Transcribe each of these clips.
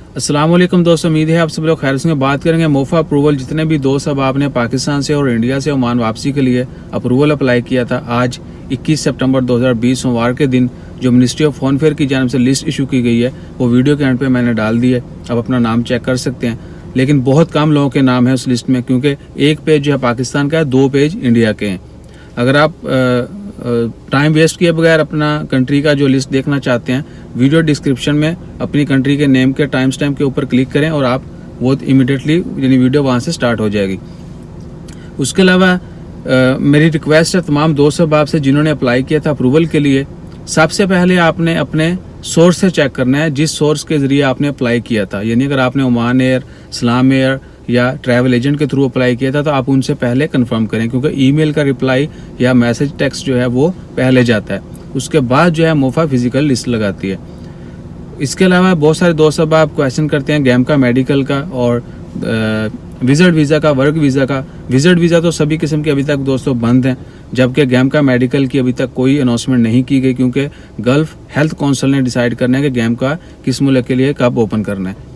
अस्सलाम वालेकुम दोस्तों, उम्मीद है आप सब लोग खैर से बात करेंगे। मोफा अप्रूवल जितने भी दोस्त अब आपने पाकिस्तान से और इंडिया से ओमान वापसी के लिए अप्रूवल अप्लाई किया था, आज 21 सितंबर 2020 सोमवार के दिन जो मिनिस्ट्री ऑफ फॉरेन अफेयर की जानिब से लिस्ट इशू की गई है वो वीडियो के एंड पे मैंने डाल दी है। आप अपना नाम चेक कर सकते हैं, लेकिन बहुत कम लोगों के नाम है उस लिस्ट में, क्योंकि एक पेज जो है पाकिस्तान का है, 2 पेज इंडिया के हैं। अगर आप टाइम वेस्ट किए बगैर अपना कंट्री का जो लिस्ट देखना चाहते हैं, वीडियो डिस्क्रिप्शन में अपनी कंट्री के नेम के टाइम स्टैम्प के ऊपर क्लिक करें और आप वो इमीडिएटली यानी वीडियो वहाँ से स्टार्ट हो जाएगी। उसके अलावा मेरी रिक्वेस्ट है तमाम दोस्त अहबाब से जिन्होंने अप्लाई किया था अप्रूवल के लिए, सबसे पहले आपने अपने सोर्स से चेक करना है जिस सोर्स के ज़रिए आपने अप्लाई किया था। यानी अगर आपने ओमान एयर, सलाम एयर या ट्रैवल एजेंट के थ्रू अप्लाई किया था तो आप उनसे पहले कंफर्म करें, क्योंकि ईमेल का रिप्लाई या मैसेज टेक्स्ट जो है वो पहले जाता है, उसके बाद जो है मोफा फिजिकल लिस्ट लगाती है। इसके अलावा बहुत सारे दोस्त अब आप क्वेश्चन करते हैं गैम का, मेडिकल का और विजिट वीज़ा का, वर्क वीज़ा का। विजिट वीज़ा तो सभी किस्म के अभी तक दोस्तों बंद हैं, जबकि गैम का, मेडिकल की अभी तक कोई अनाउंसमेंट नहीं की गई, क्योंकि गल्फ हेल्थ काउंसिल ने डिसाइड करना है कि गैम का किस मुल्क के लिए कब ओपन करना है।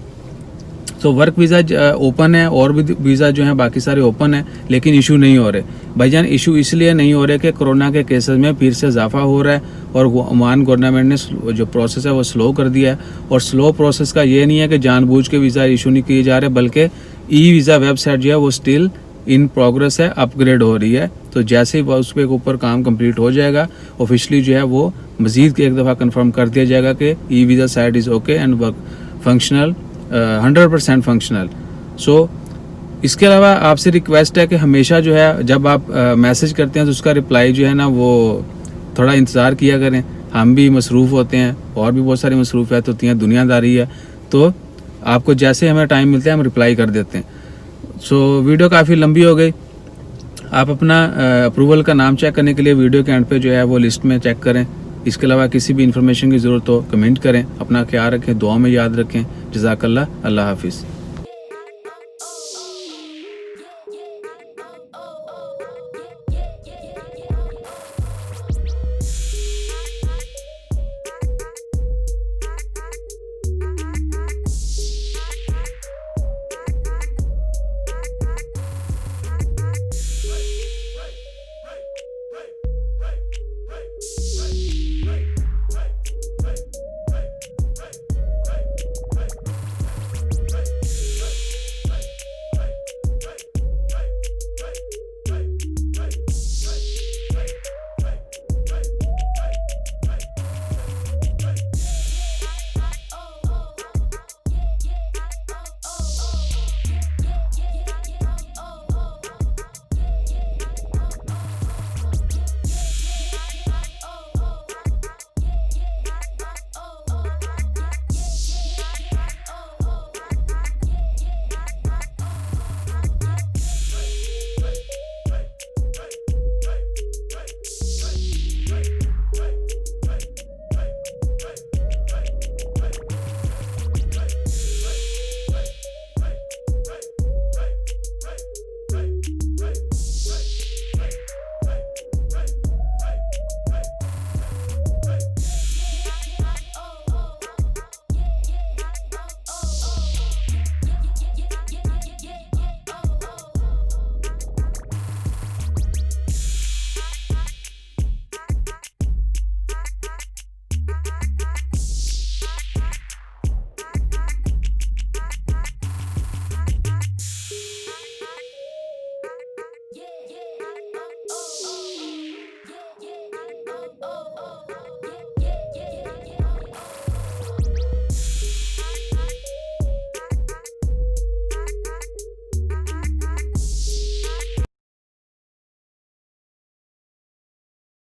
तो वर्क वीज़ा ओपन है और भी वीज़ा जो है बाकी सारे ओपन है, लेकिन इशू नहीं हो रहे। भाईजान इशू इसलिए नहीं हो रहे कि कोरोना के केसेस में फिर से इजाफा हो रहा है और ओमान गवर्नमेंट ने जो प्रोसेस है वो स्लो कर दिया है। और स्लो प्रोसेस का ये नहीं है कि जानबूझ के वीज़ा इशू नहीं किए जा रहे, बल्कि ई वीज़ा वेबसाइट जो है वो स्टिल इन प्रोग्रेस है, अपग्रेड हो रही है। तो जैसे ही उस पर ऊपर काम कंप्लीट हो जाएगा ऑफिशियली जो है वो मज़ीद एक दफ़ा कंफर्म कर दिया जाएगा कि e visa site is okay and work functional 100% functional. So इसके अलावा आपसे रिक्वेस्ट है कि हमेशा जो है जब आप मैसेज करते हैं तो उसका रिप्लाई जो है ना वो थोड़ा इंतज़ार किया करें। हम भी मसरूफ़ होते हैं और भी बहुत सारी मसरूफ़ियात होती हैं, दुनियादारी है, तो आपको जैसे हमें टाइम मिलता है हम रिप्लाई कर देते हैं। सो वीडियो काफ़ी लंबी हो गई। आप अपना अप्रूवल का नाम चेक करने के लिए वीडियो के एंड पे जो है वो लिस्ट में चेक करें। इसके अलावा किसी भी इन्फॉर्मेशन की ज़रूरत हो कमेंट करें। अपना ख्याल रखें, दुआ में याद रखें। जज़ाकल्लाह, अल्लाह हाफिज़।